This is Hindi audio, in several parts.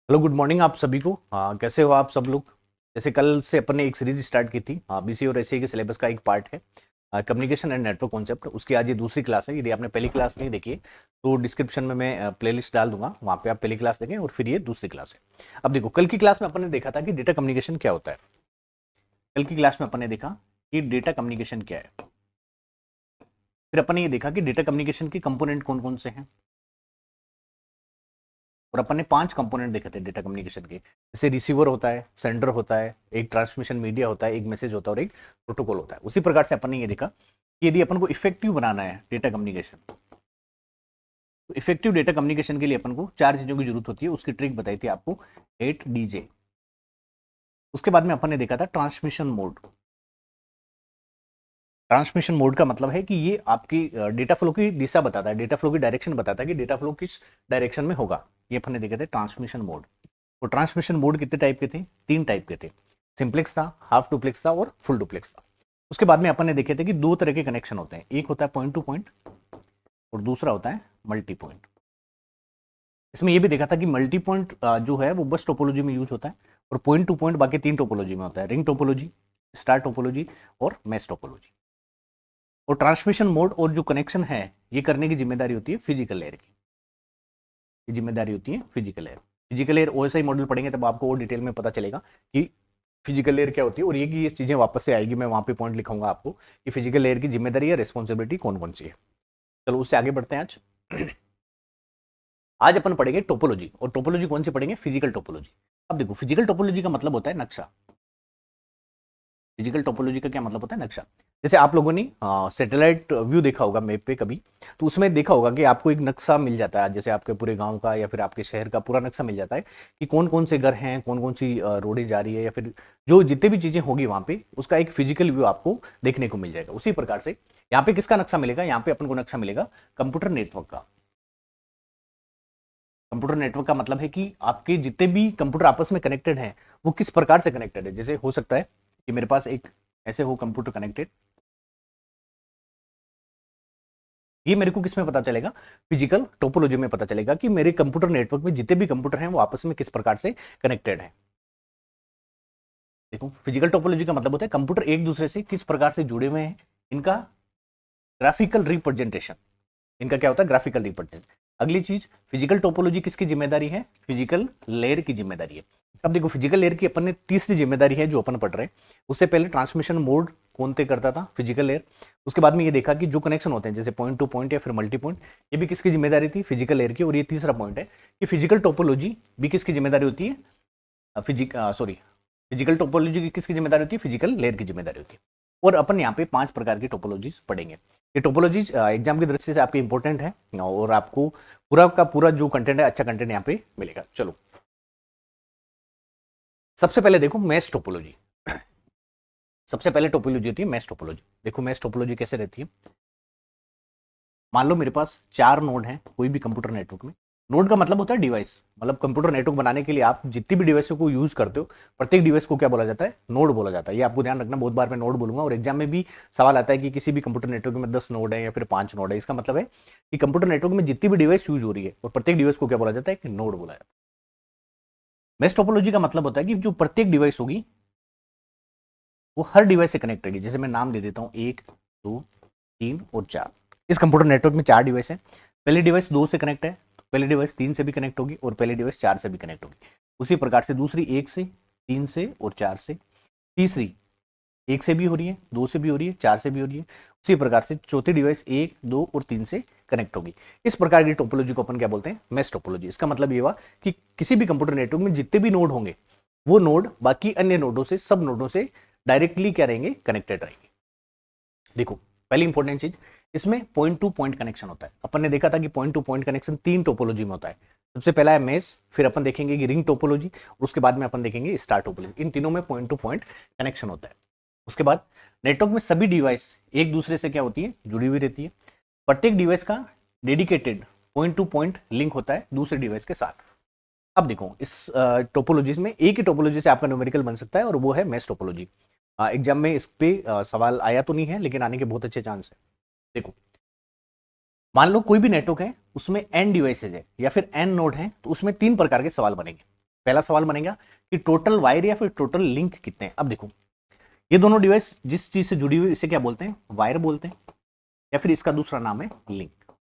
हेलो गुड मॉर्निंग आप सभी को। कैसे हो आप सब लोग। जैसे कल से अपन ने एक सीरीज स्टार्ट की थी, बीसी और एससीए के सिलेबस का एक पार्ट है कम्युनिकेशन एंड नेटवर्क कॉन्सेप्ट। उसकी आज ये दूसरी क्लास है। यदि आपने पहली क्लास नहीं देखी है तो डिस्क्रिप्शन में मैं प्लेलिस्ट डाल दूंगा, वहाँ पे आप पहली क्लास देखें और फिर ये दूसरी क्लास है। अब देखो, कल की क्लास में अपन ने देखा था कि डेटा कम्युनिकेशन क्या होता है। कल की क्लास में अपन ने देखा कि डेटा कम्युनिकेशन क्या है। फिर अपन ने ये देखा कि डेटा कम्युनिकेशन के कंपोनेंट कौन कौन से हैं, और अपन ने 5 कंपोनेंट देखे थे डेटा कम्युनिकेशन के। जैसे रिसीवर होता है, सेंडर होता है, एक ट्रांसमिशन मीडिया होता है, एक मैसेज होता है और एक प्रोटोकॉल होता है। उसी प्रकार से अपन ने ये देखा कि यदि अपन को इफेक्टिव बनाना है डेटा कम्युनिकेशन, तो इफेक्टिव डेटा कम्युनिकेशन के लिए अपन को 4 चीजों की जरूरत होती है। उसकी ट्रिक बताई थी आपको, 8DJ। उसके बाद में अपन ने देखा था ट्रांसमिशन मोड। ट्रांसमिशन मोड का मतलब है कि ये आपकी डेटा फ्लो की दिशा बताता है, डेटा फ्लो की डायरेक्शन बताता है कि डेटा फ्लो किस डायरेक्शन में होगा। ये अपन ने देखे थे ट्रांसमिशन मोड। तो ट्रांसमिशन मोड कितने टाइप के थे? 3 टाइप के थे। सिंप्लेक्स था, हाफ डुप्लेक्स था और फुल डुप्लेक्स था। उसके बाद में अपन ने देखे थे कि 2 तरह के कनेक्शन होते हैं, एक होता है पॉइंट टू पॉइंट और दूसरा होता है मल्टी पॉइंट। इसमें यह भी देखा था कि मल्टी पॉइंट जो है वो बस टोपोलॉजी में यूज होता है, और पॉइंट टू पॉइंट बाकी 3 टोपोलॉजी में होता है, रिंग टोपोलॉजी, स्टार टोपोलॉजी और मैश टोपोलॉजी। और ट्रांसमिशन मोड और जो कनेक्शन है ये करने की जिम्मेदारी होती है फिजिकल लेयर की। ये जिम्मेदारी होती है physical layer. Physical layer OSI model पढ़ेंगे तब आपको और डिटेल में पता चलेगा कि फिजिकल लेयर क्या होती है, और ये कि ये चीजें वापस से आएगी। मैं वहां पे पॉइंट लिखूंगा आपको कि फिजिकल लेयर की जिम्मेदारी या रिस्पॉन्सिबिलिटी कौन कौन सी है। चलो उससे आगे बढ़ते हैं। आज आज अपन पढ़ेंगे टोपोलॉजी, और टोपोलॉजी कौन सी पढ़ेंगे? Physical topology. अब देखो, फिजिकल टोपोलॉजी का मतलब होता है नक्शा। फिजिकल टोपोलॉजी का क्या मतलब होता है? नक्शा। जैसे आप लोगों ने सैटेलाइट व्यू देखा होगा मैप पे कभी, तो उसमें देखा होगा कि आपको एक नक्शा मिल जाता है, जैसे आपके पूरे गांव का या फिर आपके शहर का पूरा नक्शा मिल जाता है कि कौन कौन से घर हैं, कौन कौन सी रोडें जा रही है, या फिर जो जितने भी चीजें होगी वहां पे उसका एक फिजिकल व्यू आपको देखने को मिल जाएगा। उसी प्रकार से यहाँ पे किसका नक्शा मिलेगा? यहाँ पे अपन को नक्शा मिलेगा कंप्यूटर नेटवर्क का। कंप्यूटर नेटवर्क का मतलब है कि आपके जितने भी कंप्यूटर आपस में कनेक्टेड हैं वो किस प्रकार से कनेक्टेड है। जैसे हो सकता है कि मेरे पास एक ऐसे हो कंप्यूटर कनेक्टेड, ये मेरे को किस में पता चलेगा? फिजिकल टोपोलॉजी में पता चलेगा कि मेरे कंप्यूटर नेटवर्क में जितने भी कंप्यूटर हैं वो आपस में किस प्रकार से कनेक्टेड हैं। देखो, फिजिकल टोपोलॉजी का मतलब होता है कंप्यूटर एक दूसरे से किस प्रकार से जुड़े हुए हैं, इनका ग्राफिकल रिप्रेजेंटेशन। इनका क्या होता है? Graphical representation. अगली चीज, फिजिकल टोपोलॉजी किसकी जिम्मेदारी है? फिजिकल लेयर की जिम्मेदारी है। अब देखो, फिजिकल लेयर की अपन ने तीसरी जिम्मेदारी है जो अपन पढ़ रहे हैं। उससे पहले ट्रांसमिशन मोड कौन तय करता था? Physical layer. उसके बाद में ये देखा कि जो कनेक्शन होते हैं जैसे पॉइंट टू पॉइंट या फिर मल्टी पॉइंट, ये भी किसकी जिम्मेदारी थी? फिजिकल लेयर की। और ये तीसरा पॉइंट है कि फिजिकल टोपोलॉजी भी किसकी जिम्मेदारी होती है? फिजिकल टोपोलॉजी की किसकी जिम्मेदारी होती है? फिजिकल लेयर की जिम्मेदारी होती है। और अपन यहाँ पे 5 प्रकार की टोपोलॉजीज पढ़ेंगे। ये टोपोलॉजीज एग्जाम की दृष्टि से आपकी इंपॉर्टेंट है, और आपको पूरा का पूरा जो कंटेंट है, अच्छा कंटेंट यहाँ पे मिलेगा। चलो, सबसे पहले देखो मैश टोपोलॉजी। सबसे पहले टोपोलॉजी होती है मैश टोपोलॉजी। देखो मैश टोपोलॉजी कैसे रहती है। मान लो मेरे पास 4 नोड हैं कोई भी कंप्यूटर नेटवर्क में। नोड का मतलब होता है डिवाइस। मतलब कंप्यूटर नेटवर्क बनाने के लिए आप जितनी भी डिवाइसों को यूज करते हो, प्रत्येक डिवाइस को क्या बोला जाता है? नोड बोला जाता है। ये आपको ध्यान रखना, बहुत बार मैं नोड बोलूंगा, और एग्जाम में भी सवाल आता है कि किसी भी कंप्यूटर नेटवर्क में 10 नोड है या फिर 5 नोड है। इसका मतलब है कि कंप्यूटर नेटवर्क में जितनी भी डिवाइस यूज हो रही है और प्रत्येक डिवाइस को क्या बोला जाता है? कि नोड बोला जाता है। मैश टोपोलॉजी का मतलब होता है कि जो प्रत्येक डिवाइस होगी वो हर डिवाइस से कनेक्ट रहेगी। जैसे मैं नाम दे देता हूं, 1 2 3 और 4। इस कंप्यूटर नेटवर्क में 4 डिवाइस है। पहली डिवाइस 2 से कनेक्ट है, तो पहली डिवाइस 3 से भी कनेक्ट होगी, और पहली डिवाइस 4 से भी कनेक्ट होगी। उसी प्रकार से दूसरी 1 से, 3 से और 4 से। तीसरी 1 से भी हो रही है, 2 से भी हो रही है, 4 से भी हो रही है। उसी प्रकार से चौथी डिवाइस 1 2 और 3 से कनेक्ट होगी। इस प्रकार की टोपोलॉजी को अपन क्या बोलते हैं? Mesh topology. इसका मतलब ये हुआ कि किसी भी कंप्यूटर नेटवर्क में जितने भी नोड होंगे वो नोड बाकी अन्य नोडों से, सब नोडों से डायरेक्टली क्या रहेंगे? कनेक्टेड रहेंगे। देखो, पहली इंपॉर्टेंट चीज, इसमें पॉइंट टू पॉइंट कनेक्शन होता है। अपन ने देखा था कि point two point connection 3 topology में होता है। सबसे पहला है मेश, फिर अपन देखेंगे कि रिंग टोपोलॉजी, और उसके बाद में अपन देखेंगे स्टार टोपोलॉजी। इन तीनों में पॉइंट टू पॉइंट कनेक्शन होता है। उसके बाद नेटवर्क में सभी डिवाइस एक दूसरे से क्या होती है? जुड़ी हुई रहती है। प्रत्येक डिवाइस का dedicated point two point link होता है दूसरे डिवाइस के साथ। अब देखो, इस टोपोलॉजी में एक ही टोपोलॉजी से आपका न्यूमेरिकल बन सकता है, और वो है मैश टोपोलॉजी। एग्जाम में इस पे सवाल आया तो नहीं है, लेकिन आने के बहुत अच्छे चांस है। देखो, मान लो कोई भी नेटवर्क है, उसमें n डिवाइसेज है या फिर n नोड है, तो उसमें 3 प्रकार के सवाल बनेंगे। पहला सवाल बनेगा कि टोटल वायर या फिर टोटल लिंक कितने हैं। अब देखो ये दोनों डिवाइस जिस चीज से जुड़ी हुई इसे क्या बोलते हैं, वायर बोलते हैं, या फिर इसका दूसरा नाम है लिंक। तो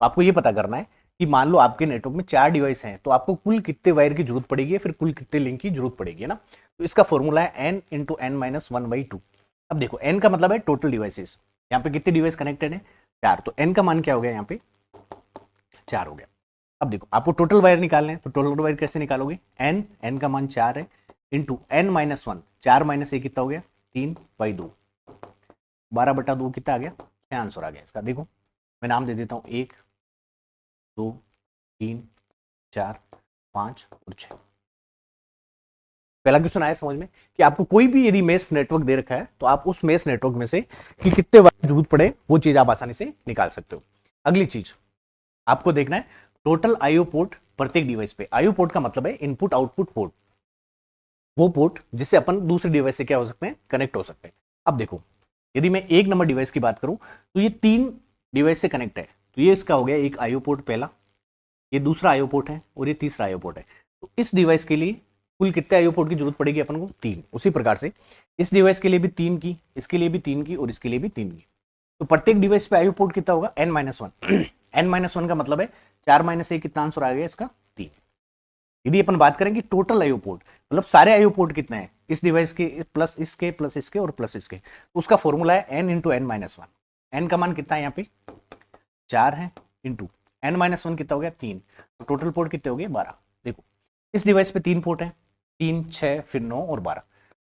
आपको ये पता करना है कि मान लो आपके नेटवर्क में 4 डिवाइस हैं, तो आपको कुल कितने वायर की जरूरत पड़ेगी या फिर कुल कितने लिंक की जरूरत पड़ेगी, है ना। तो इसका फॉर्मूला है n इंटू एन माइनस 1/2। अब देखो n का मतलब है टोटल डिवाइसेस, यहाँ पे कितने डिवाइस कनेक्टेड है, 4, तो n का मान क्या हो गया, यहाँ पे 4 हो गया। अब देखो आपको टोटल वायर निकालने हैं, तो टोटल वायर कैसे निकालोगे, n का मान 4 है इंटू n-1, 4 माइनस 1 कितना हो गया, 3/2, 12/2 कितना आ गया, क्या आंसर आ गया इसका। देखो मैं नाम दे देता हूँ 1 2 3 4 5 और 6। पहला क्वेश्चन आया समझ में कि आपको कोई भी यदि मेश नेटवर्क दे रखा है तो आप उस मेश नेटवर्क में से कि कितने वायर जरूरत पड़े वो चीज आप आसानी से निकाल सकते हो। अगली चीज आपको देखना है टोटल आईओ पोर्ट प्रत्येक डिवाइस पे। आईओ पोर्ट का मतलब है इनपुट आउटपुट पोर्ट, वो पोर्ट जिससे अपन दूसरे डिवाइस से क्या हो सकते हैं, कनेक्ट हो सकते हैं। अब देखो यदि मैं 1 नंबर डिवाइस की बात करूं तो ये 3 डिवाइस से कनेक्ट है, तो ये इसका हो गया एक आईओ पोर्ट पहला, ये दूसरा आईओ पोर्ट है और ये तीसरा आईओ पोर्ट है। तो इस डिवाइस के लिए कुल कितने आईओ पोर्ट की जरूरत पड़ेगी अपन को, 3। उसी प्रकार से इस डिवाइस के लिए भी 3 की, इसके लिए भी 3 की और इसके लिए भी 3 की। तो प्रत्येक डिवाइस पे आईओ पोर्ट कितना होगा, n-1। n-1 का मतलब है 4 माइनस 1, कितना आंसर आ गया इसका, 3। यदि अपन बात करें कि टोटल आईओ पोर्ट मतलब सारे आईओ पोर्ट कितने हैं इस डिवाइस के, प्लस इसके और प्लस इसके, तो उसका फॉर्मूला है n इंटू n-1। n का मान कितना है यहाँ पे 4 है, इंटू n-1 कितना हो गया 3, तो टोटल पोर्ट कितने हो गए 12। देखो इस डिवाइस पे 3 पोर्ट है, 3 6 फिर 9 और 12।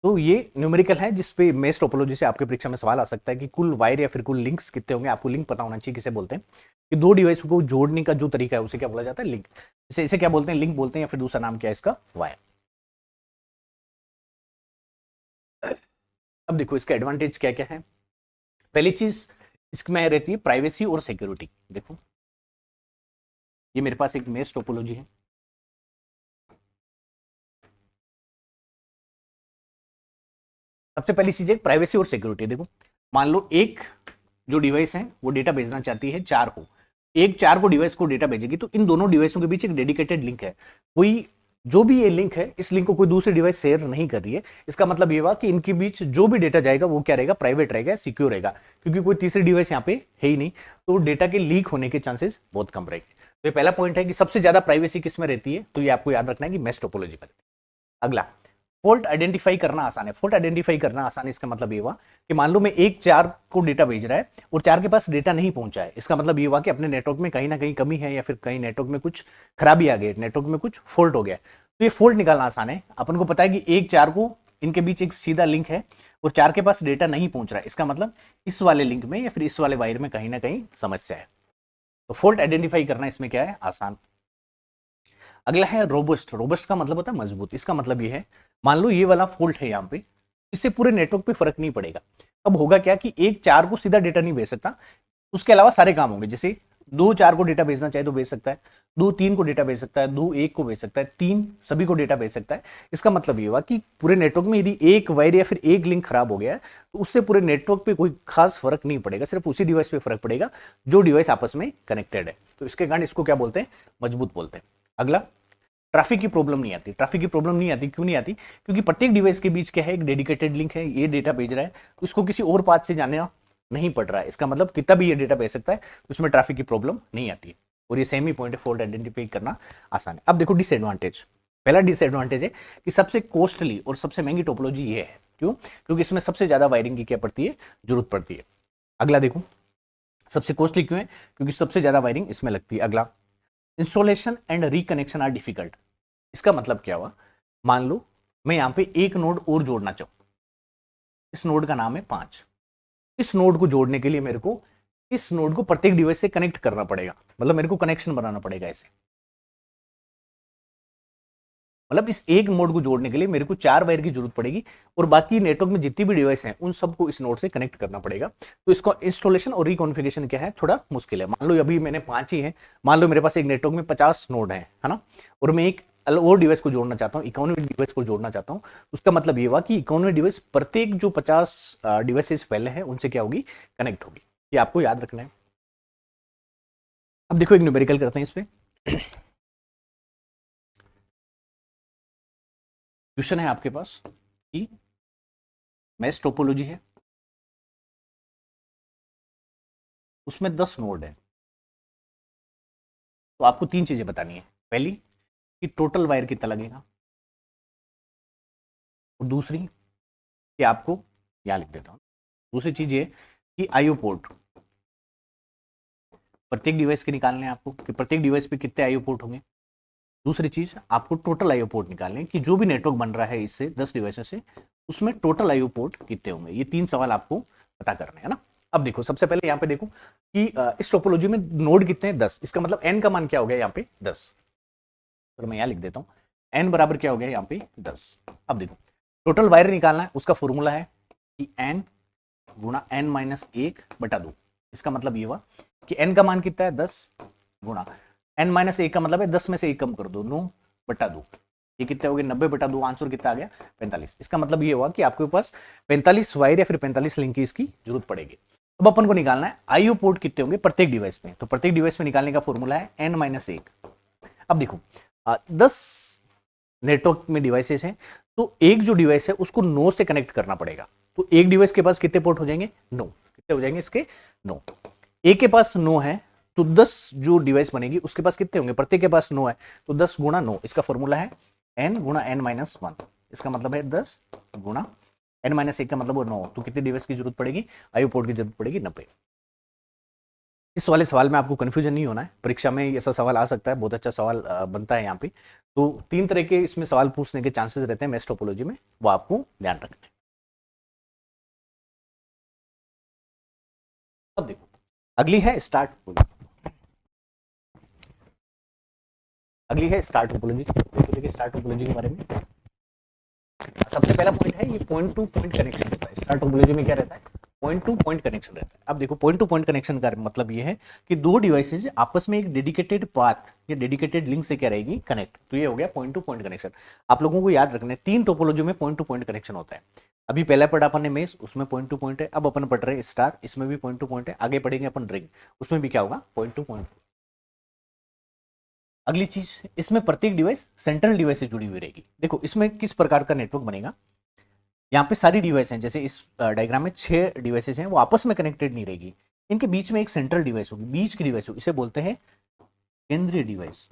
तो ये न्यूमेरिकल है जिसपे मेश टोपोलॉजी से आपके परीक्षा में सवाल आ सकता है कि कुल वायर या फिर कुल लिंक्स कितने होंगे। आपको लिंक पता होना चाहिए, किसे बोलते हैं कि दो डिवाइस को जोड़ने का जो तरीका है उसे क्या बोला जाता है, लिंक। इसे क्या बोलते हैं, लिंक बोलते हैं, या फिर दूसरा नाम क्या है इसका, वायर। अब देखो इसका एडवांटेज क्या क्या है। पहली चीज इसमें रहती है प्राइवेसी और सिक्योरिटी। देखो ये मेरे पास एक मेश टोपोलॉजी है, सबसे पहली चीज है प्राइवेसी और सिक्योरिटी। देखो मान लो एक जो डिवाइस है वो डेटा भेजना चाहती है 4 को, एक 4 को डिवाइस को डेटा भेजेगी, तो इन दोनों डिवाइसों के बीच एक डेडिकेटेड लिंक है। कोई जो भी ये लिंक है इस लिंक को कोई दूसरी डिवाइस शेयर नहीं कर रही है। इसका मतलब ये हुआ कि इनके बीच जो भी डेटा जाएगा वो क्या रहेगा, प्राइवेट रहेगा, सिक्योर रहेगा, क्योंकि कोई तीसरी डिवाइस यहाँ पे है ही नहीं, तो डेटा के लीक होने के चांसेस बहुत कम रहेंगे। तो ये पहला पॉइंट है कि सबसे ज्यादा प्राइवेसी किसमें रहती है, तो ये आपको याद रखना है कि मेश टोपोलॉजी में। अगला फॉल्ट आइडेंटिफाई करना आसान है। फॉल्ट आइडेंटिफाई करना आसान है इसका मतलब ये हुआ कि मान लो मैं एक 4 को डेटा भेज रहा है और 4 के पास डेटा नहीं पहुंचा है, इसका मतलब ये हुआ कि अपने नेटवर्क में कहीं ना कहीं कमी है या फिर कहीं नेटवर्क में कुछ खराबी आ गई, नेटवर्क में कुछ फॉल्ट हो गया। तो ये फॉल्ट निकालना आसान है। अपन को पता है कि एक 4 को इनके बीच एक सीधा लिंक है और 4 के पास डेटा नहीं पहुंच रहा है, इसका मतलब इस वाले लिंक में या फिर इस वाले वायर में कहीं ना कहीं समस्या है। तो फॉल्ट आइडेंटिफाई करना इसमें क्या है, आसान। अगला है रोबस्ट। रोबस्ट का मतलब होता है मजबूत। इसका मतलब ये है मान लो ये वाला फॉल्ट है यहाँ पे, इससे पूरे नेटवर्क पे फर्क नहीं पड़ेगा। अब होगा क्या कि एक 4 को सीधा डेटा नहीं भेज सकता, उसके अलावा सारे काम होंगे। जैसे 2 4 को डेटा भेजना चाहे तो भेज सकता है, 2 3 को डेटा भेज सकता है, 2 1 को भेज सकता है, 3 सभी को डेटा भेज सकता है। इसका मतलब ये हुआ कि पूरे नेटवर्क में यदि एक वायर या फिर एक लिंक खराब हो गया है तो उससे पूरे नेटवर्क पे कोई खास फर्क नहीं पड़ेगा, सिर्फ उसी डिवाइस पे फर्क पड़ेगा जो डिवाइस आपस में कनेक्टेड है। तो इसके कारण इसको क्या बोलते हैं, मजबूत बोलते हैं। अगला ट्रैफिक की प्रॉब्लम नहीं आती। ट्रैफिक की प्रॉब्लम नहीं आती, क्यों नहीं आती, क्योंकि प्रत्येक डिवाइस के बीच क्या है, एक डेडिकेटेड लिंक है, ये डेटा भेज रहा है तो इसको किसी और पाथ से जाने नहीं पड़ रहा है। इसका मतलब कितना भी ये डेटा भेज सकता है, तो उसमें ट्रैफिक की प्रॉब्लम नहीं आती है। और ये सेम ही पॉइंट है, फॉल्ट आइडेंटिफाई करना आसान है। अब देखो डिसएडवांटेज। पहला डिसएडवांटेज है कि सबसे कॉस्टली और सबसे महंगी टोपोलॉजी ये है। क्यों, क्योंकि इसमें सबसे ज्यादा वायरिंग की क्या पड़ती है, जरूरत पड़ती है। अगला देखो सबसे कॉस्टली क्यों है, क्योंकि सबसे ज्यादा वायरिंग इसमें लगती है। अगला installation and reconnection are difficult. इसका मतलब क्या हुआ, मान लो मैं यहां पे एक नोड और जोड़ना चाहूं, इस नोड का नाम है 5। इस नोड को जोड़ने के लिए मेरे को इस नोड को प्रत्येक डिवाइस से कनेक्ट करना पड़ेगा, मतलब मेरे को कनेक्शन बनाना पड़ेगा ऐसे। मतलब इस एक नोड को जोड़ने के लिए मेरे को 4 वायर की जरूरत पड़ेगी और बाकी नेटवर्क में जितनी भी डिवाइस हैं उन सबको इस नोड से कनेक्ट करना पड़ेगा। तो इसको इंस्टॉलेशन और रिकॉन्फ़िगरेशन क्या है, थोड़ा मुश्किल है। मान लो अभी मैंने 5 ही है, मान लो मेरे पास एक नेटवर्क में 50 नोड है ना, और मैं एक और डिवाइस को जोड़ना चाहता हूँ, इकोनॉमी डिवाइस को जोड़ना चाहता हूँ। उसका मतलब ये हुआ कि इकोनॉमी डिवाइस प्रत्येक जो 50 डिवाइसेस पहले हैं उनसे क्या होगी, कनेक्ट होगी। ये आपको याद रखना है। अब देखो एक न्यूमेरिकल करते हैं इस पे। क्वेश्चन है आपके पास कि मैश टोपोलॉजी है, उसमें 10 नोड है, तो आपको 3 चीजें बतानी है। पहली कि टोटल वायर कितना लगेगा, और दूसरी कि आपको, यहां लिख देता हूं, दूसरी चीज ये कि आईओ पोर्ट प्रत्येक डिवाइस के निकालने हैं आपको, कि प्रत्येक डिवाइस पे कितने आईओ पोर्ट होंगे। दूसरी चीज आपको टोटल आईओ पोर्ट निकालने हैं कि जो भी नेटवर्क बन रहा है इससे 10 डिवाइसों से, उसमें टोटल आईओ पोर्ट कितने होंगे। ये 3 सवाल आपको पता करने हैं ना। अब देखो, सबसे पहले यहाँ पे देखो कि इस टोपोलॉजी में नोड कितने हैं, 10। इसका मतलब एन का मान क्या हो गया यहाँ पे 10। तो मैं यहाँ लिख देता हूँ एन बराबर क्या हो गया यहाँ पे 10। अब देखो टोटल वायर निकालना है, उसका फॉर्मूला है कि एन गुणा एन माइनस 1/2। इसका मतलब ये हुआ कि एन का मान कितना है 10 गुणा एन माइनस 1 का मतलब है 10 में से 1 कम कर दो, 9/2। ये कितने हो गए 90/2। आंसर कितना आ गया 45। इसका मतलब ये हुआ कि आपके पास 45 वायर या फिर 45 लिंक की इसकी जरूरत पड़ेगी। अब अपन को निकालना है आईओ पोर्ट कितने होंगे प्रत्येक डिवाइस में। तो प्रत्येक डिवाइस में निकालने का फॉर्मूला है एन माइनस 1। अब देखो 10 नेटवर्क में डिवाइसेस हैं, तो एक जो डिवाइस है उसको 9 से कनेक्ट करना पड़ेगा। तो एक डिवाइस के पास कितने पोर्ट हो जाएंगे 9। कितने हो जाएंगे इसके 9। एक के पास 9 है तो 10 जो डिवाइस बनेगी उसके पास कितने होंगे, प्रत्येक के पास 9 है तो 10 गुणा 9। इसका फॉर्मूला है n गुणा n माइनस 1। इसका मतलब है 10 गुणा n माइनस 1 का मतलब वो 9। तो कितने डिवाइस की जरूरत पड़ेगी, आईओ पोर्ट की जरूरत पड़ेगी 90। इस वाले सवाल में आपको कंफ्यूजन नहीं होना है, परीक्षा में ऐसा सवाल आ सकता है, बहुत अच्छा सवाल बनता है यहाँ पे। तो 3 तरह के इसमें सवाल पूछने के चांसेस रहते हैं मैश टोपोलॉजी में, वो आपको ध्यान रखना है। अब देखो अगली है स्टार्ट टोपोलॉजी। अगली है स्टार्ट टोपोलॉजी। देखिए स्टार्ट टोपोलॉजी के बारे में सबसे पहला पॉइंट है ये पॉइंट टू पॉइंट कनेक्शन रहता है। स्टार टोपोलॉजी में क्या रहता है, पॉइंट टू पॉइंट कनेक्शन रहता है। अब देखो पॉइंट टू पॉइंट कनेक्शन का मतलब ये है कि दो डिवाइसेज आपस में एक डेडिकेटेड पाथ या डेडिकेटेड लिंक से क्या रहेगी कनेक्ट। तो ये हो गया पॉइंट टू पॉइंट कनेक्शन। आप लोगों को याद रखना है 3 टोपोलॉजी में पॉइंट टू पॉइंट कनेक्शन होता है। अभी पहला पढ़ा अपन ने मेश, उसमें पॉइंट टू पॉइंट है। अब अपन पढ़ रहे हैं स्टार, इसमें भी पॉइंट टू पॉइंट है। आगे पढ़ेंगे अपन रिंग, उसमें भी क्या होगा पॉइंट टू पॉइंट। अगली चीज, इसमें प्रत्येक डिवाइस सेंट्रल डिवाइस से जुड़ी हुई रहेगी। देखो इसमें किस प्रकार का नेटवर्क बनेगा, यहाँ पे सारी डिवाइस हैं, जैसे इस डायग्राम में 6 डिवाइसेस हैं, वो आपस में कनेक्टेड नहीं रहेगी। इनके बीच में एक सेंट्रल डिवाइस होगी, बीच की डिवाइस होगी, इसे बोलते हैं केंद्रीय डिवाइस।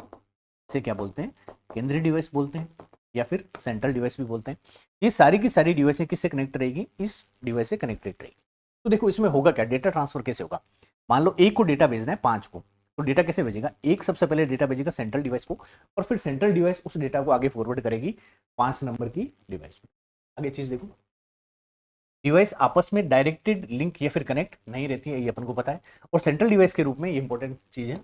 इसे क्या बोलते हैं, केंद्रीय डिवाइस बोलते हैं या फिर सेंट्रल डिवाइस भी बोलते हैं। ये सारी की सारी डिवाइसें किससे कनेक्ट रहेगी, इस डिवाइस से कनेक्टेड रहेगी। तो देखो इसमें होगा क्या, डेटा ट्रांसफर कैसे होगा। मान लो एक को डेटा भेजना है 5 को, तो डेटा कैसे भेजेगा, एक सबसे पहले डेटा भेजेगा सेंट्रल डिवाइस को, और फिर सेंट्रल डिवाइस उस डेटा को आगे फॉरवर्ड करेगी 5 नंबर की डिवाइस को। आगे चीज देखो, डिवाइस आपस में डायरेक्टेड लिंक या फिर कनेक्ट नहीं रहती है, ये अपन को पता है। और सेंट्रल डिवाइस के रूप में, ये इंपॉर्टेंट चीज है,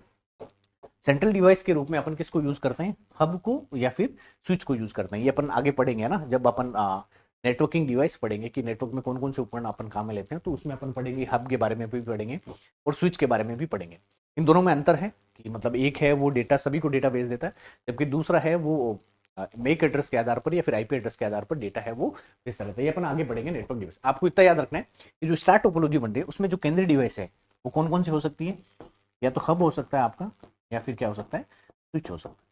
सेंट्रल डिवाइस के रूप में अपन किसको यूज करते हैं, हब को या फिर स्विच को यूज करते हैं। ये अपन आगे पढ़ेंगे ना, जब अपन नेटवर्किंग डिवाइस पढ़ेंगे कि नेटवर्क में कौन कौन से उपकरण अपन काम में लेते हैं, तो उसमें अपन पढ़ेंगे हब के बारे में भी पढ़ेंगे और स्विच के बारे में भी पढ़ेंगे। इन दोनों में अंतर है कि मतलब एक है वो डेटा सभी को डेटा भेज देता है, जबकि दूसरा है वो मेक एड्रेस के आधार पर या फिर आईपी एड्रेस के आधार पर डेटा है वो भेजता रहता है। ये अपन आगे पढ़ेंगे नेटवर्क डिवाइस। आपको इतना याद रखना है कि जो स्टार टोपोलॉजी बन रही है उसमें जो केंद्रीय डिवाइस है वो कौन कौन सी हो सकती है, या तो हब हो सकता है आपका, या फिर क्या हो सकता है स्विच हो सकता है।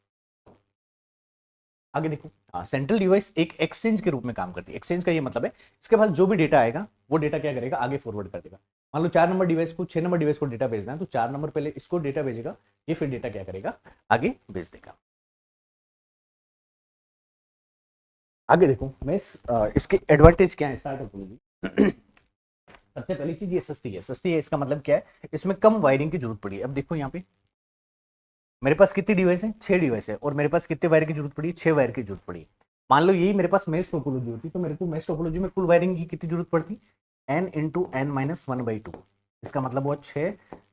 आगे देखो, सेंट्रल डिवाइस एक एक्सचेंज के रूप में काम करती है। एक्सचेंज का ये मतलब है इसके पास जो भी डेटा आएगा वो डेटा क्या करेगा, आगे फॉरवर्ड कर देगा। मान लो 4 नंबर डिवाइस को 6 नंबर डिवाइस को डेटा भेजना है, तो 4 नंबर पहले इसको डेटा भेजेगा, ये फिर डेटा क्या करेगा आगे भेज देगा। आगे देखो मैं इसके एडवांटेज क्या है स्टार्ट टोपोलॉजी। सबसे पहली चीज ये सस्ती है। सस्ती है इसका मतलब क्या है, इसमें कम वायरिंग की जरूरत पड़ी है। अब देखो यहाँ पे मेरे पास कितनी डिवाइस है, 6 डिवाइस है, और मेरे पास कितने वायर की जरूरत पड़ी है, 6 वायर की जरूरत पड़ी है। मान लो यही मेरे पास मेश टोपोलॉजी होती तो मेरे को मेश टोपोलॉजी में कुल वायरिंग की कितनी जरूरत पड़ती, n इंटू एन माइनस 1/2। इसका मतलब हुआ 6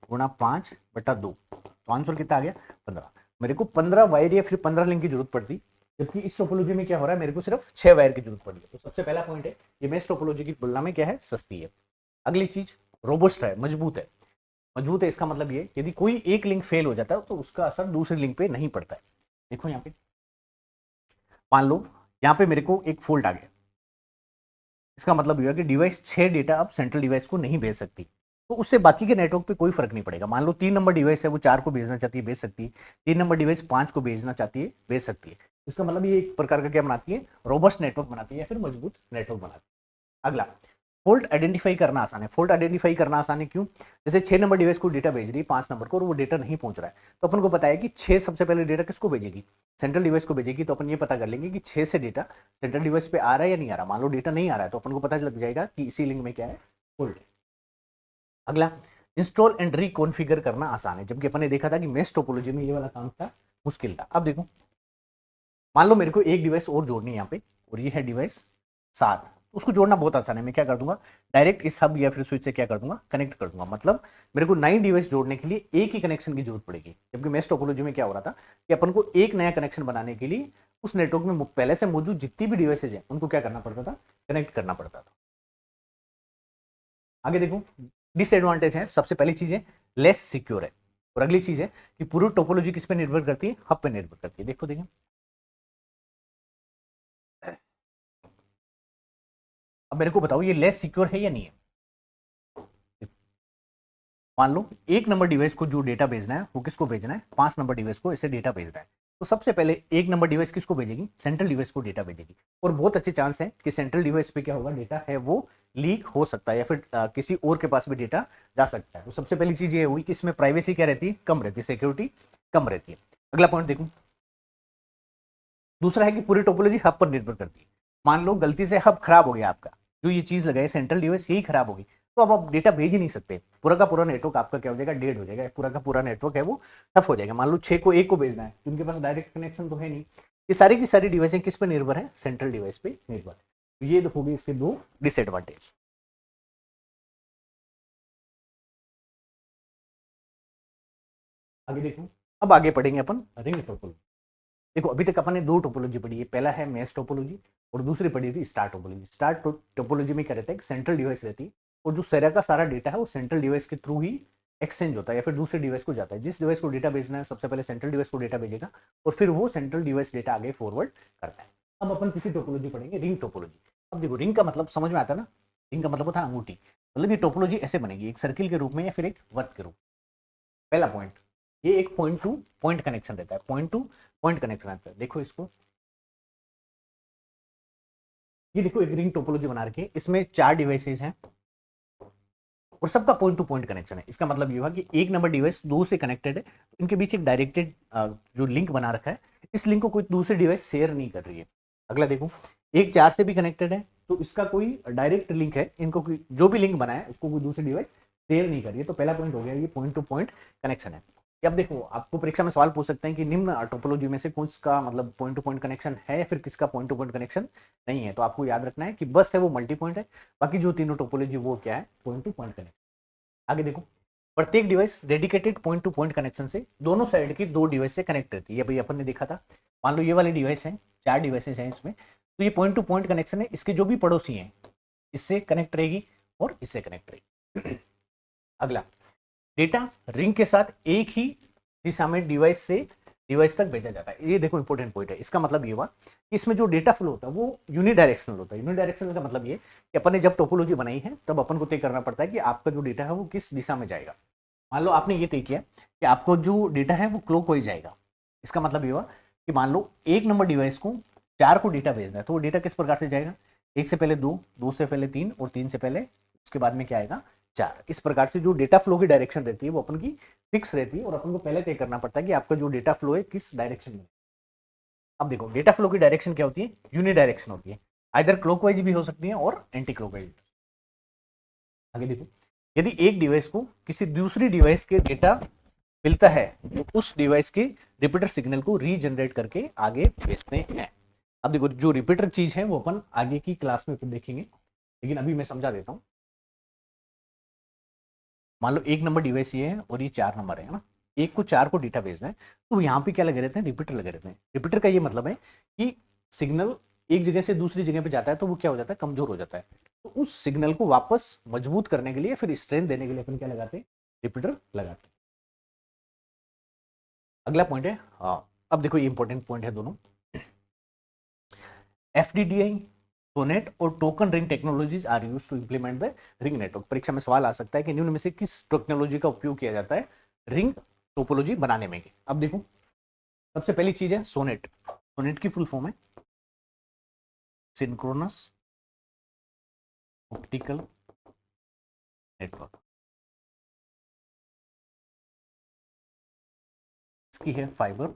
गुणा 5/2। तो आंसर कितना आ गया 15। मेरे को 15 वायर या फिर 15 लिंक की जरूरत पड़ती, जबकि इस टोपोलॉजी में क्या हो रहा है, मेरे को सिर्फ 6 वायर की जरूरत पड़ी है। तो सबसे पहला पॉइंट है ये मेश टोपोलॉजी की तुलना में क्या है, सस्ती है। अगली चीज रोबस्ट है, मजबूत है। मजबूत है इसका मतलब ये यदि कोई एक लिंक फेल हो जाता है तो उसका असर दूसरी लिंक पे नहीं पड़ता है। देखो यहाँ पे मान लो यहाँ पे मेरे को एक फॉल्ट आ गया, इसका मतलब यह कि डिवाइस 6 डेटा अब सेंट्रल डिवाइस को नहीं भेज सकती, तो उससे बाकी के नेटवर्क पे कोई फर्क नहीं पड़ेगा। मान लो 3 नंबर डिवाइस है वो 4 को भेजना चाहती है, भेज सकती है। 3 नंबर डिवाइस 5 को भेजना चाहती है, भेज सकती है। इसका मतलब ये एक प्रकार का क्या बनाती है, रोबस्ट नेटवर्क बनाती है या फिर मजबूत नेटवर्क बनाती है। अगला, फॉल्ट आइडेंटिफाई करना आसान है। फॉल्ट आइडेंटिफाई करना आसान है क्यों? जैसे 6 नंबर डिवाइस को डेटा भेज रही है 5 नंबर को और वो डेटा नहीं पहुंच रहा है, तो अपन को पता है कि 6 सबसे पहले डेटा किसको भेजेगी, सेंट्रल डिवाइस को भेजेगी। तो अपन ये पता कर लेंगे कि 6 से डेटा सेंट्रल डिवाइस पे आ रहा है या नहीं आ रहा। मान लो डेटा नहीं आ रहा है तो अपन को पता लग जाएगा कि इसी लिंक में क्या है, फॉल्ट है। अगला, इंस्टॉल एंड रिकॉन्फ़िगर करना आसान है, जबकि अपन ने देखा था कि मेश टोपोलॉजी में ये वाला काम था, मुश्किल था। अब देखो, मान लो मेरे को एक डिवाइस और जोड़नी है यहाँ पे, और ये है डिवाइस 7, उसको जोड़ना बहुत आसान है। मैं क्या कर दूंगा, डायरेक्ट इस हब या फिर स्विच से क्या कर दूंगा, कनेक्ट कर दूंगा। मतलब मेरे को 9 डिवाइस जोड़ने के लिए एक ही कनेक्शन की जरूरत पड़ेगी, जबकि मेश टोपोलॉजी में क्या हो रहा था कि अपन को एक नया कनेक्शन बनाने के लिए उस नेटवर्क में पहले से मौजूद जितनी भी डिवाइसेज है उनको क्या करना पड़ता था, कनेक्ट करना पड़ता था। आगे देखो, डिसएडवांटेज है, सबसे पहली चीज है लेस सिक्योर है, और अगली चीज है कि पूरी टोपोलॉजी किस पे निर्भर करती है, हब पे निर्भर करती है। देखो देखिए, अब मेरे को बताओ ये लेस सिक्योर है या नहीं है। मान लो एक नंबर डिवाइस को जो डेटा भेजना है वो किसको भेजना है, 5 नंबर डिवाइस को इसे डेटा भेजना है। तो सबसे पहले एक नंबर डिवाइस किसको भेजेगी, सेंट्रल डिवाइस को डेटा भेजेगी। और बहुत अच्छे चांस है कि सेंट्रल डिवाइस पे क्या होगा, डेटा है वो लीक हो सकता है या फिर किसी और के पास भी डेटा जा सकता है। तो सबसे पहली चीज ये हुई कि इसमें प्राइवेसी क्या रहती है, कम रहती है, सिक्योरिटी कम रहती है। अगला पॉइंट देखो, दूसरा है कि पूरी टोपोलॉजी हब पर निर्भर करती है। मान लो गलती से हब खराब हो गया आपका, जो ये चीज लगाए सेंट्रल डिवाइस यही खराब होगी, तो अब आप डेटा भेज ही नहीं सकते। पूरा का पूरा नेटवर्क आपका क्या हो जाएगा, डेड हो जाएगा। पूरा का पूरा नेटवर्क है वो टफ हो जाएगा। मान लो 6 को 1 को भेजना है, उनके पास डायरेक्ट कनेक्शन तो है नहीं। ये सारी की सारी डिवाइसें किस पर निर्भर है, सेंट्रल डिवाइस पे निर्भर है। तो ये हो गए इसके दो डिसएडवांटेज। आगे देखो, अब आगे पढ़ेंगे अपन रिंग टोपोलॉजी। देखो अभी तक अपन ने दो टोपोलॉजी पढ़ी है, पहला है मेश टोपोलॉजी और दूसरी पढ़ी थी स्टार टोपोलॉजी। स्टार टोपोलॉजी में क्या रहता है, एक सेंट्रल डिवाइस रहती है और जो सारा का सारा डेटा है वो सेंट्रल डिवाइस के थ्रू ही एक्सचेंज होता है या फिर दूसरे डिवाइस को जाता है। जिस डिवाइस को डेटा भेजना है सबसे पहले सेंट्रल डिवाइस को डेटा भेजेगा और फिर वो सेंट्रल डिवाइस डेटा आगे फॉरवर्ड करता है। अब अपन किसी टोपोलॉजी पढ़ेंगे, रिंग टोपोलॉजी। अब देखो रिंग का मतलब समझ में आता है ना, रिंग का मतलब होता है अंगूठी। मतलब ये टोपोलॉजी ऐसे बनेगी, एक सर्किल के रूप में या फिर एक वर्क के रूप में। पहला पॉइंट, ये एक पॉइंट टू पॉइंट कनेक्शन रहता है, पॉइंट टू पॉइंट कनेक्शन आता है। देखो इसको, ये देखो एक रिंग टोपोलॉजी बना रखी है, इसमें 4 डिवाइसेस हैं और सबका पॉइंट टू पॉइंट कनेक्शन है। इसका मतलब ये हुआ कि एक नंबर डिवाइस दो से कनेक्टेड है, तो इनके बीच एक डायरेक्टेड जो लिंक बना रखा है, इस लिंक को कोई दूसरी डिवाइस शेयर नहीं कर रही है। अगला देखो, एक 4 से भी कनेक्टेड है, तो इसका कोई डायरेक्ट लिंक है, इनको कोई जो भी लिंक बना है उसको कोई दूसरी डिवाइस शेयर नहीं कर रही है। तो पहला पॉइंट हो गया, ये पॉइंट टू पॉइंट कनेक्शन है। अब देखो आपको परीक्षा में सवाल पूछ सकते हैं कि निम्न टोपोलॉजी में से किसका मतलब पॉइंट टू पॉइंट कनेक्शन है या फिर किसका पॉइंट टू पॉइंट कनेक्शन नहीं है। तो आपको याद रखना है कि बस है वो मल्टी पॉइंट है, बाकी जो तीनों टोपोलॉजी वो क्या है, पॉइंट टू पॉइंट कनेक्शन। आगे देखो, प्रत्येक device dedicated point two point connection से दोनों साइड की दो डिवाइस से कनेक्ट रहती है। भाई अपन ने देखा था, मान लो ये वाली डिवाइस है, 4 डिवाइसेज हैं इसमें, तो ये पॉइंट टू पॉइंट कनेक्शन है, इसके जो भी पड़ोसी हैं इससे कनेक्ट रहेगी और इससे कनेक्ट रहेगी। अगला, डेटा रिंग के साथ एक ही दिशा में डिवाइस से डिवाइस तक भेजा जाता है। ये देखो इंपॉर्टेंट पॉइंट है। इसका मतलब ये हुआ कि इसमें जो डेटा फ्लो होता है वो यूनिडायरेक्शनल होता है। यूनिडायरेक्शनल का मतलब ये कि अपन ने जब टोपोलॉजी बनाई है तब अपन को तय करना पड़ता है कि आपका जो डेटा है वो किस दिशा में जाएगा। मान लो आपने ये तय किया कि आपको जो डेटा है वो क्लॉकवाइज जाएगा। इसका मतलब ये हुआ कि मान लो एक नंबर डिवाइस को 4 को डेटा भेजना है, तो वो डेटा किस प्रकार से जाएगा, 1 से पहले 2, 2 से पहले 3 और 3 से पहले उसके बाद में क्या आएगा, 4। इस प्रकार से जो डेटा फ्लो की डायरेक्शन रहती है वो अपन की फिक्स रहती है और अपन को पहले तय करना पड़ता है कि आपका जो डेटा फ्लो है किस डायरेक्शन में। अब देखो डेटा फ्लो की डायरेक्शन क्या होती है, यूनिडायरेक्शन होती है, आइदर क्लॉकवाइज भी हो सकती है और एंटी क्लॉकवाइज। आगे देखो, यदि एक डिवाइस को किसी दूसरी डिवाइस के डेटा मिलता है तो उस डिवाइस के रिपीटर सिग्नल को रीजनरेट करके आगे भेजते हैं। अब देखो जो रिपीटर चीज है वो अपन आगे की क्लास में देखेंगे, लेकिन अभी मैं समझा देता हूं। मान लो एक नंबर डिवाइस ये है और ये 4 नंबर है ना, एक को 4 को डेटा भेजना है, तो यहाँ पे क्या लगे रहते हैं, रिपीटर लगे रहते हैं। रिपीटर का ये मतलब है कि सिग्नल एक जगह से दूसरी जगह पे जाता है तो वो क्या हो जाता है, कमजोर हो जाता है। तो उस सिग्नल को वापस मजबूत करने के लिए फिर स्ट्रेंथ देने के लिए अपन क्या लगाते हैं, रिपीटर लगाते हैं। अगला पॉइंट है, हाँ अब देखो ये इंपॉर्टेंट पॉइंट है दोनों, एफडीडीआई, सोनेट और token ring technologies are used to implement the ring network. परीक्षा में सवाल आ सकता है कि निम्न में से किस टेक्नोलॉजी का उपयोग किया जाता है रिंग टोपोलॉजी बनाने में। अब देखो सबसे पहली चीज है सोनेट। सोनेट की फुल फॉर्म है सिंक्रोनस ऑप्टिकल नेटवर्क। इसकी है फाइबर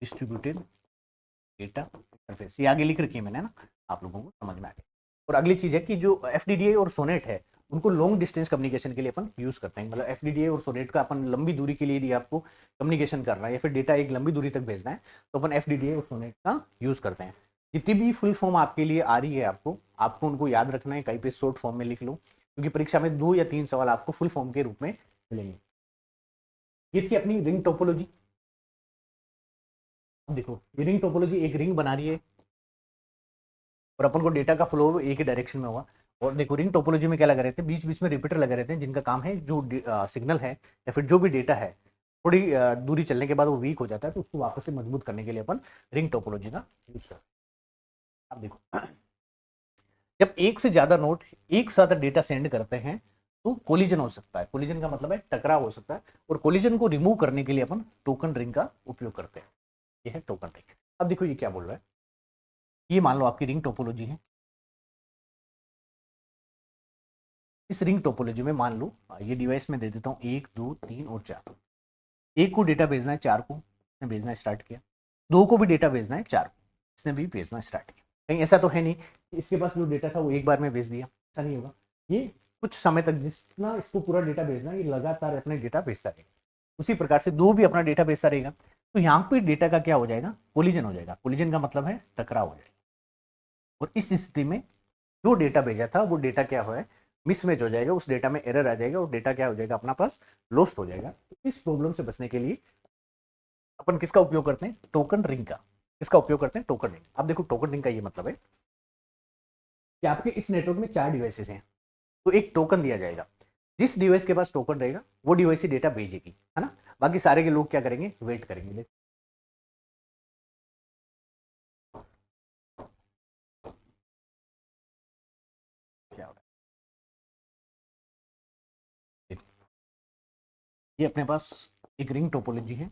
डिस्ट्रीब्यूटेड डेटा इंटरफेस, ये आगे लिख रखी है मैंने ना, आप लोगों को समझ में आ गया। और अगली चीज है कि जो एफडीडीए और सोनेट है उनको लॉन्ग डिस्टेंस कम्युनिकेशन के लिए अपन यूज करते हैं। मतलब एफडीडीए और सोनेट का अपन लंबी दूरी के लिए यदि आपको कम्युनिकेशन करना है या फिर डेटा एक लंबी दूरी तक भेजना है तो अपन एफडीडीए और सोनेट का यूज करते हैं। जितनी भी फुल फॉर्म आपके लिए आ रही है आपको आपको उनको याद रखना है, कहीं पे शॉर्ट फॉर्म में लिख लो, क्योंकि परीक्षा में 2 या 3 सवाल आपको फुल फॉर्म के रूप में मिलेंगे। ये थी अपनी रिंग टोपोलॉजी। देखो ये रिंग टोपोलॉजी एक रिंग बना रही है और अपन को डेटा का फ्लो एक ही डायरेक्शन में होगा। और देखो रिंग टोपोलॉजी में क्या लगा रहते हैं, बीच बीच में रिपीटर लगे रहते हैं जिनका काम है जो सिग्नल है या फिर जो भी डेटा है थोड़ी दूरी चलने के बाद वो वीक हो जाता है तो उसको वापस से मजबूत करने के लिए अपन रिंग टोपोलॉजी का यूज करते हैं। अब देखो जब एक से ज्यादा नोड एक साथ डेटा सेंड करते हैं तो कोलिजन हो सकता है। कोलिजन का मतलब है टकराव हो सकता है और कोलिजन को रिमूव करने के लिए अपन टोकन रिंग का उपयोग करते हैं। ये है टोकन रिंग। अब देखो ये क्या बोल रहा है, ये मान लो आपकी रिंग टोपोलॉजी है। इस रिंग टोपोलॉजी में मान लो ये डिवाइस में दे देता हूँ 1 2 3 और 4। एक को डेटा भेजना है, 4 को इसने भेजना स्टार्ट किया, 2 को भी डेटा भेजना है, 4 को इसने भी भेजना स्टार्ट किया। कहीं ऐसा तो है नहीं इसके पास जो डेटा था वो एक बार में भेज दिया, ऐसा नहीं होगा। ये कुछ समय तक जितना इसको पूरा डेटा भेजना है ये लगातार अपने डेटा भेजता रहेगा। उसी प्रकार से 2 भी अपना डेटा भेजता रहेगा। तो यहाँ पे डेटा का क्या हो जाएगा, कोलिजन हो जाएगा। कोलिजन का मतलब है टकराव हो जाएगा। और इस स्थिति में जो डेटा भेजा था वो डेटा क्या हो है, मिसमैच हो जाएगा, उस डेटा में एरर आ जाएगा और डेटा क्या हो जाएगा अपना पास लॉस्ट हो जाएगा। तो इस प्रॉब्लम से बचने के लिए अपन किसका उपयोग करते हैं, टोकन रिंग का। किसका उपयोग करते हैं, टोकन रिंग। अब देखो टोकन रिंग का ये मतलब है कि आपके इस नेटवर्क में 4 डिवाइसेस हैं तो एक टोकन दिया जाएगा। जिस डिवाइस के पास टोकन रहेगा वो डिवाइस ही डेटा भेजेगी, है ना। बाकी सारे के लोग क्या करेंगे, वेट करेंगे। क्या होगा, ये अपने पास एक रिंग टोपोलॉजी है।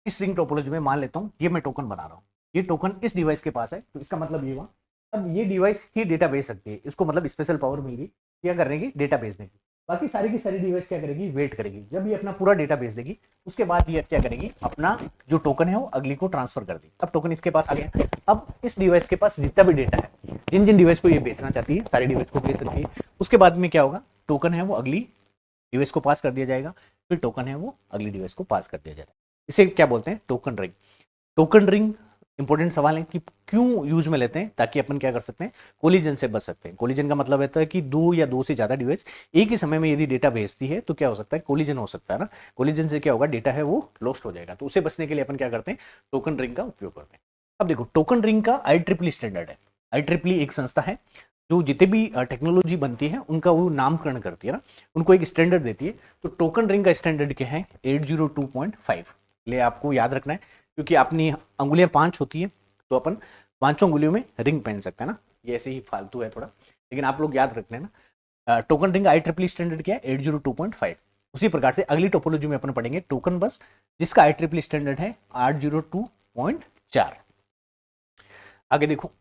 इस रिंग टोपोलॉजी में मान लेता हूं ये मैं टोकन बना रहा हूं, ये टोकन इस डिवाइस के पास है तो इसका मतलब ये हुआ अब ये डिवाइस ही डेटा भेज सकती है। इसको मतलब स्पेशल पावर मिल गई क्या करने की, डेटा भेजने की। बाकी सारी की सारी डिवाइस क्या करेगी, वेट करेगी। जब ये अपना पूरा डेटा भेज देगी उसके बाद ये क्या करेगी, अपना जो टोकन है वो अगली को ट्रांसफर कर देगी। अब टोकन इसके पास आ गया। अब इस डिवाइस के पास जितना भी डेटा है, जिन जिन डिवाइस को ये बेचना चाहती है सारी डिवाइस को भेज सकती है। उसके बाद में क्या होगा, टोकन है वो अगली डिवाइस को पास कर दिया जाएगा, फिर टोकन है वो अगली डिवाइस को पास कर दिया जाएगा। इसे क्या बोलते हैं, token ring. Token ring important सवाल है कि क्यों यूज में लेते हैं, ताकि अपन क्या कर सकते हैं, कोलिजन से बच सकते हैं। कोलिजन का मतलब रहता है कि 2 या 2 से ज्यादा डिवाइस एक ही समय में यदि डेटा भेजती है तो क्या हो सकता है, कोलिजन हो सकता है ना। कोलिजन से क्या होगा, डेटा है वो लॉस्ट हो जाएगा। तो उसे बचने के लिए अपन क्या करते हैं, टोकन रिंग का उपयोग करते हैं। अब देखो टोकन रिंग का IEEE स्टैंडर्ड है। IEEE एक संस्था है जो जितने भी टेक्नोलॉजी बनती है उनका वो नामकरण करती है ना, उनको एक स्टैंडर्ड देती है। तो टोकन रिंग का स्टैंडर्ड क्या है, 802.5 ले आपको याद रखना है, क्योंकि अपनी अंगुलियां 5 होती है तो अपन 5 अंगुलियों में रिंग पहन सकते हैं ना। ये ऐसे ही फालतू है थोड़ा, लेकिन आप लोग याद रखना है ना। टोकन रिंग IEEE स्टैंडर्ड क्या है, 802.5। उसी प्रकार से अगली टोपोलॉजी में अपन पढ़ेंगे टोकन बस, जिसका IEEE स्टैंडर्ड है 802.4। आगे देखो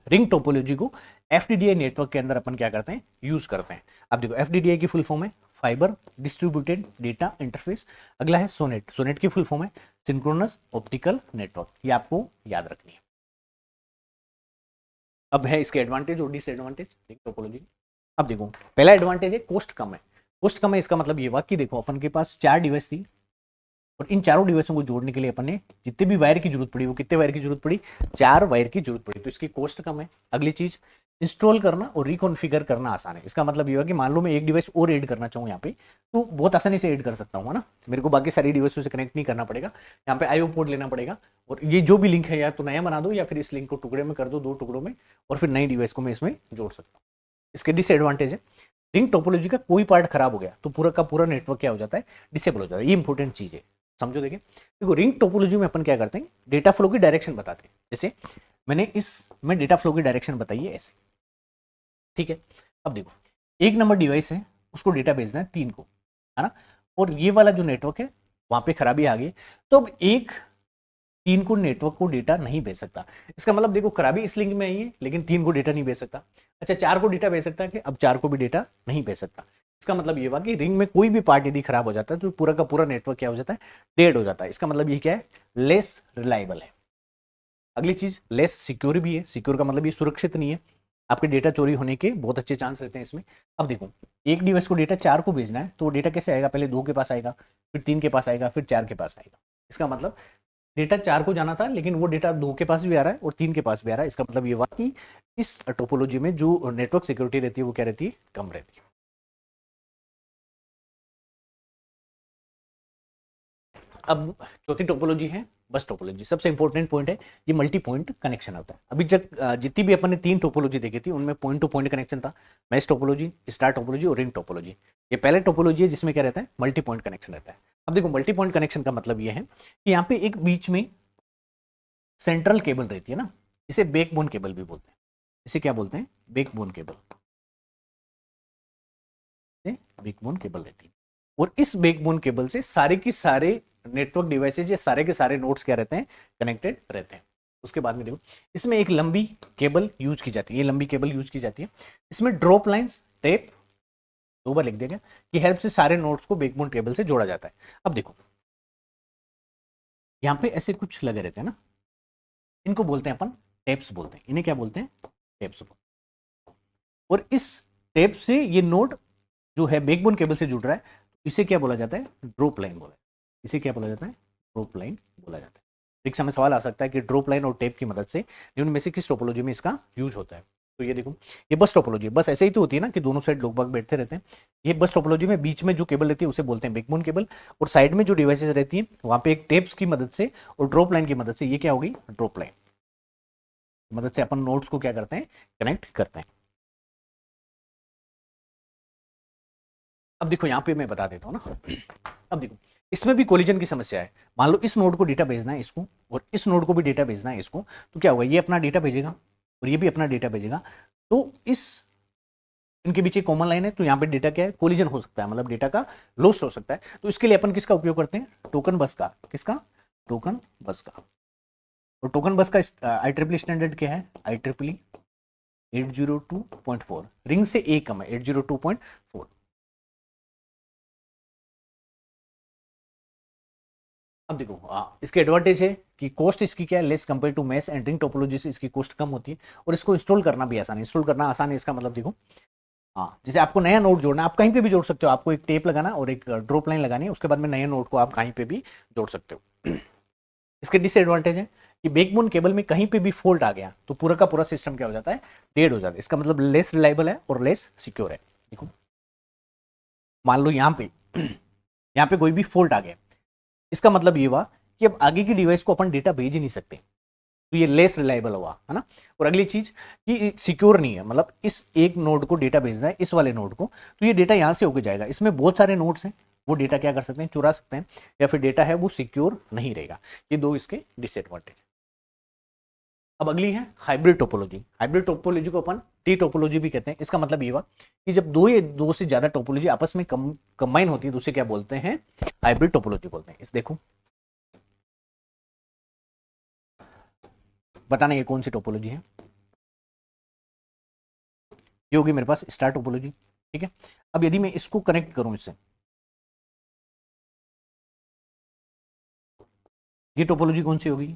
रिंग टोपोलॉजी को एफडीडीआई नेटवर्क के अंदर अपन क्या करते हैं, यूज करते हैं। अब देखो एफडीडीआई की फुल फॉर्म है फाइबर डिस्ट्रीब्यूटेड डेटा इंटरफेस। अगला है सोनेट। सोनेट की फुल फॉर्म है सिंक्रोनस ऑप्टिकल नेटवर्क। ये आपको याद रखनी है। अब है इसके एडवांटेज और डिसएडवांटेज रिंग टोपोलॉजी। अब देखो पहला एडवांटेज है कॉस्ट कम है। कॉस्ट कम है इसका मतलब ये हुआ कि देखो अपन के पास 4 डिवाइस थी और इन चारों डिवाइसों को जोड़ने के लिए अपन ने जितने भी वायर की जरूरत पड़ी, वो कितने वायर की जरूरत पड़ी, 4 वायर की जरूरत पड़ी। तो इसकी कॉस्ट कम है। अगली चीज इंस्टॉल करना और रिकॉन्फ़िगर करना आसान है। इसका मतलब ये हुआ कि मान लो मैं एक डिवाइस और ऐड करना चाहूँ यहाँ पे तो बहुत आसानी से ऐड कर सकता हूँ, है ना। मेरे को बाकी सारी डिवाइसों से कनेक्ट नहीं करना पड़ेगा, यहाँ पे IO पोर्ट लेना पड़ेगा। और ये जो भी लिंक है या तो नया बना दो या फिर इस लिंक को टुकड़े में कर दो, 2 टुकड़ों में, और फिर नई डिवाइस को मैं इसमें जोड़ सकता हूँ। इसके डिसएडवांटेज है रिंग टोपोलॉजी का कोई पार्ट खराब हो गया तो पूरा का पूरा नेटवर्क क्या हो जाता है, डिसेबल हो जाता है। ये इंपॉर्टेंट चीज है, समझो। देखो रिंग टोपोलॉजी में अपन क्या करते हैं, डेटा फ्लो की डायरेक्शन बताते हैं। जैसे मैंने इसमें डेटा फ्लो की डायरेक्शन बताई है ऐसे, ठीक है। अब देखो 1 नंबर डिवाइस है, उसको डेटा भेजना है 3 को, है ना। और ये वाला जो नेटवर्क है वहां पे खराबी आ गई, तो अब एक 3 को नेटवर्क को डेटा नहीं भेज सकता। इसका मतलब देखो खराबी इस लिंक में आई है लेकिन 3 को डेटा नहीं भेज सकता। अच्छा 4 को डेटा भेज सकता है कि अब 4 को भी डेटा नहीं भेज सकता। इसका मतलब ये हुआ कि रिंग में कोई भी पार्ट यदि खराब हो जाता है तो पूरा का पूरा नेटवर्क क्या हो जाता है, डेड हो जाता है। इसका मतलब ये क्या है, लेस रिलायबल है। अगली चीज लेस सिक्योर भी है। सिक्योर का मतलब ये सुरक्षित नहीं है, आपके डेटा चोरी होने के बहुत अच्छे चांस रहते हैं इसमें। अब देखो एक डिवाइस को डेटा 4 को भेजना है तो वो डेटा कैसे आएगा, पहले 2 के पास आएगा, फिर 3 के पास आएगा, फिर 4 के पास आएगा। इसका मतलब डेटा 4 को जाना था लेकिन वो डेटा 2 के पास भी आ रहा है और 3 के पास भी आ रहा है। इसका मतलब ये हुआ कि इस टोपोलॉजी में जो नेटवर्क सिक्योरिटी रहती है वो क्या रहती है, कम रहती है। अब चौथी टोपोलॉजी है बस टोपोलॉजी। सबसे इंपॉर्टेंट पॉइंट है ये मल्टी पॉइंट कनेक्शन होता है। अभी जब जितनी भी अपन ने 3 टोपोलॉजी देखी थी उनमें पॉइंट टू पॉइंट कनेक्शन था, मैश टोपोलॉजी, स्टार टोपोलॉजी और रिंग टोपोलॉजी। ये पहले टोपोलॉजी है जिसमें क्या रहता है, मल्टी पॉइंट कनेक्शन रहता है। अब देखो मल्टी पॉइंट कनेक्शन का मतलब ये है कि यहाँ पे एक बीच में सेंट्रल केबल रहती है ना, इसे बैकबोन केबल भी बोलते हैं। इसे क्या बोलते हैं, बैकबोन केबल, बैकबोन केबल रहती है। और इस बैकबोन केबल से सारे की सारे नेटवर्क डिवाइसेज या सारे के सारे नोड्स क्या रहते हैं, कनेक्टेड रहते हैं। उसके बाद में देखो इसमें एक लंबी केबल यूज की जाती है, ये लंबी केबल यूज की जाती है। इसमें ड्रॉप लाइंस, टेप, 2 बार लिख देगा, कि हेल्प से सारे नोड्स को बैकबोन केबल से जोड़ा जाता है। अब देखो यहाँ पे ऐसे कुछ लगे रहते हैं ना, इनको बोलते हैं अपन टेप्स बोलते हैं। इन्हें क्या बोलते हैं, टेप्स बोलते हैं। और इस टेप से ये नोड जो है बैकबोन केबल से जुड़ रहा है, इसे क्या बोला जाता है, ड्रॉप लाइन बोला, इसे क्या बोला जाता है, ड्रॉप लाइन बोला जाता है। परीक्षा में सवाल आ सकता है कि ड्रॉप लाइन और टेप की मदद से निम्न में से किस टोपोलॉजी में इसका यूज होता है। तो ये देखो ये बस टोपोलॉजी, बस ऐसे ही तो होती है ना कि दोनों साइड लोग बाग बैठते रहते हैं। ये बस टोपोलॉजी में बीच में जो केबल रहती है उसे बोलते हैं बैकबोन केबल, और साइड में जो डिवाइसेस रहती है वहां पे एक टेप्स की मदद से और ड्रॉप लाइन की मदद से ये क्या होगी, ड्रॉप लाइन मदद से अपन नोड्स को क्या करते हैं, कनेक्ट करते हैं। अब देखो यहाँ पे मैं बता देता हूँ ना, अब देखो इसमें भी कोलिजन की समस्या है। मान लो इस नोड को डेटा भेजना है इसको और इस नोड को भी डेटा भेजना है इसको, तो क्या होगा, ये अपना डेटा भेजेगा और ये भी अपना डेटा भेजेगा। तो इस इनके बीच एक कॉमन लाइन है, तो यहाँ पे डेटा क्या है, कोलिजन हो सकता है, मतलब डेटा का लॉस हो सकता है। तो इसके लिए अपन किसका उपयोग करते हैं, टोकन बस का। किसका, टोकन बस का। और टोकन बस का IEEE स्टैंडर्ड क्या है, IEEE 802.4, रिंग से एक कम है 802.4। अब देखो इसके एडवांटेज है कि कॉस्ट इसकी क्या है, less compare to mesh and ring topology से इसकी कॉस्ट कम होती है, और इसको इंस्टॉल करना भी आसान है। इंस्टॉल करना आसान है इसका मतलब देखो, हाँ जैसे आपको नया नोड जोड़ना है आप कहीं पे भी जोड़ सकते हो, आपको एक टेप लगाना और एक ड्रॉप लाइन लगानी है, उसके बाद में नए नोड को आप कहीं पे भी जोड़ सकते हो। इसके डिसएडवांटेज है कि बैकबोन केबल में कहीं पे भी फॉल्ट आ गया तो पूरा का पूरा सिस्टम क्या हो जाता है, डेड हो जाता है। इसका मतलब लेस रिलायबल है और लेस सिक्योर है। देखो मान लो यहाँ पे यहाँ पे कोई भी फॉल्ट आ गया, इसका मतलब ये हुआ कि अब आगे की डिवाइस को अपन डेटा भेज ही नहीं सकते, तो ये लेस रिलायबल हुआ है ना। और अगली चीज कि सिक्योर नहीं है, मतलब इस एक नोड को डेटा भेजना है इस वाले नोड को, तो ये डेटा यहां से होकर जाएगा, इसमें बहुत सारे नोड्स हैं, वो डेटा क्या कर सकते हैं, चुरा सकते हैं, या फिर डेटा है वो सिक्योर नहीं रहेगा। ये दो इसके डिसएडवांटेज। अब अगली है हाइब्रिड टोपोलॉजी। हाइब्रिड टोपोलॉजी को अपन टी टोपोलॉजी भी कहते हैं। इसका मतलब ये हुआ कि जब दो या दो से ज्यादा टोपोलॉजी आपस में कंबाइन होती है तो उसे क्या बोलते हैं, हाइब्रिड टोपोलॉजी बोलते हैं। इस देखो बताना ये कौन सी टोपोलॉजी है, ये होगी मेरे पास स्टार टोपोलॉजी, ठीक है। अब यदि मैं इसको कनेक्ट करूं इससे, ये टोपोलॉजी कौन सी होगी,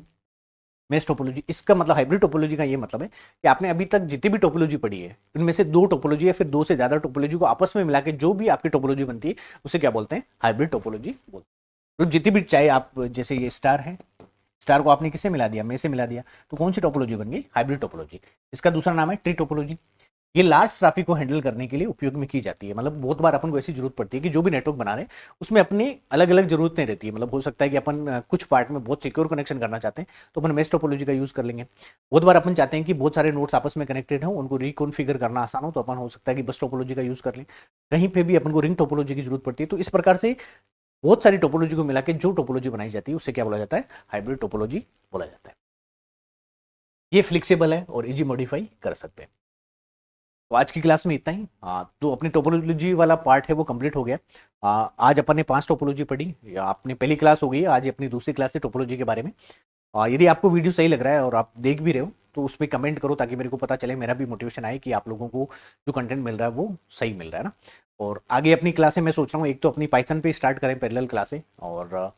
मेश टोपोलॉजी। इसका मतलब हाइब्रिड टोपोलॉजी का ये मतलब है कि आपने अभी तक जितनी भी टोपोलॉजी पढ़ी है उनमें से दो टोपोलॉजी या फिर दो से ज्यादा टोपोलॉजी को आपस में मिला के जो भी आपकी टोपोलॉजी बनती है उसे क्या बोलते हैं, हाइब्रिड टोपोलॉजी बोलते हैं। तो जितनी भी, चाहे आप जैसे ये स्टार है, स्टार को आपने किससे मिला दिया, में से मिला दिया, तो कौन सी टोपोलॉजी बन गई, हाइब्रिड टोपोलॉजी। इसका दूसरा नाम है ट्री टोपोलॉजी। ये लार्ज ट्रैफिक को हैंडल करने के लिए उपयोग में की जाती है। मतलब बहुत बार अपन को ऐसी जरूरत पड़ती है कि जो भी नेटवर्क बना रहे हैं उसमें अपनी अलग अलग जरूरतें रहती है। मतलब हो सकता है कि अपन कुछ पार्ट में बहुत सिक्योर कनेक्शन करना चाहते हैं तो अपन मेश टोपोलॉजी का यूज कर लेंगे। बहुत बार अपन चाहते हैं कि बहुत सारे नोड्स आपस में कनेक्टेड हो, उनको रिकॉन्फिगर करना आसान हो, तो अपन हो सकता है कि बस टोपोलॉजी का यूज कर लें। कहीं पे भी अपन को रिंग टोपोलॉजी की जरूरत पड़ती है। तो इस प्रकार से बहुत सारी टोपोलॉजी को मिला के जो टोपोलॉजी बनाई जाती है उससे क्या बोला जाता है, हाइब्रिड टोपोलॉजी बोला जाता है। ये फ्लेक्सिबल है और इजी मॉडिफाई कर सकते हैं। तो आज की क्लास में इतना ही। तो अपनी टोपोलॉजी वाला पार्ट है वो कंप्लीट हो गया। आज अपन ने 5 टोपोलॉजी पढ़ी, या अपनी पहली क्लास हो गई है, आज अपनी दूसरी क्लास है टोपोलॉजी के बारे में। यदि आपको वीडियो सही लग रहा है और आप देख भी रहे हो तो उस पर कमेंट करो, ताकि मेरे को पता चले, मेरा भी मोटिवेशन आए कि आप लोगों को जो कंटेंट मिल रहा है वो सही मिल रहा है ना। और आगे अपनी क्लासें मैं सोच रहा हूँ, एक तो अपनी पाइथन पे स्टार्ट करें पैरेलल क्लासें, और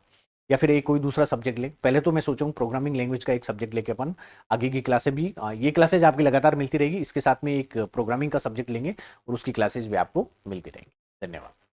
या फिर एक कोई दूसरा सब्जेक्ट ले। पहले तो मैं सोच रहा हूँ प्रोग्रामिंग लैंग्वेज का एक सब्जेक्ट लेके अपन आगे की क्लासें भी, ये क्लासेज आपकी लगातार मिलती रहेगी, इसके साथ में एक प्रोग्रामिंग का सब्जेक्ट लेंगे और उसकी क्लासेज भी आपको मिलती रहेंगी। धन्यवाद।